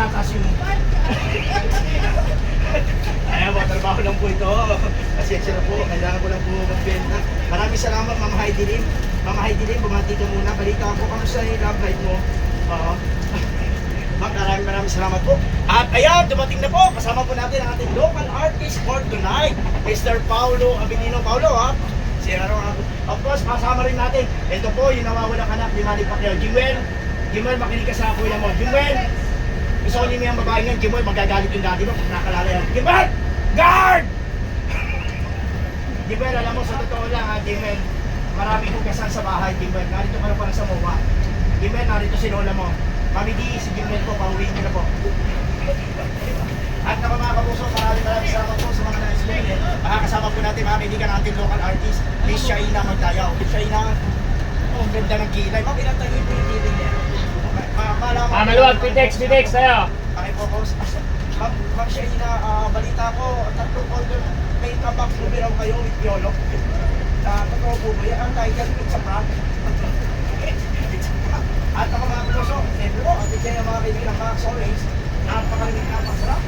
tinataas yung... Ayan po, trabaho lang po ito. Pasensya na po, kailangan ko lang po magbenta. Maraming salamat, Ma'am Heidi Lim. Ma'am Heidi Lim, bumati ka muna. Balita ko, kamusta yung love life mo? Ma'am, maraming salamat po. At ayan, dumating na po. Kasama po natin ang ating local artist for tonight, Mr. Paulo Abilino. Paulo, ha? Of course, kasama rin natin. Ito po, yung nawawalang anak ni Manny Pacquiao. Jimwell, makinig ka sa kuya mo. Jimwell, gusto ko niyo yung babae ngayon. Jimwell, magagalit yung daddy mo kung nakalala yan. Jimwell, guard! Jimwell, alam mo, sa totoo lang ha, Jimwell, maraming hugasan sa bahay, Jimwell. Narito ka na pala sa MOA. Jimwell, narito si lola mo. Mami Di, si Jimwell po, pauwiin niyo na po. At naman mga kapuso, maraming salamat po sa mga na-explain. Makakasama po natin mga kaibigan natin local artist, Miss Shaina Magdayaw. Miss Shaina, ang ganda ng kilay. Ma'am, ilang tayo po yung kilay niya? Maluwag, Pitex tayo. Okay po, boss. Ma'am Shaina, balita ko, 3 folder, may tabak lumiraw kayo with Piolo. Totoo po ba yan? Ang title, it's a prank. At mga kapuso, siyempre po, at yung mga kaibigan ng Max Orange, napakalimig na masarap.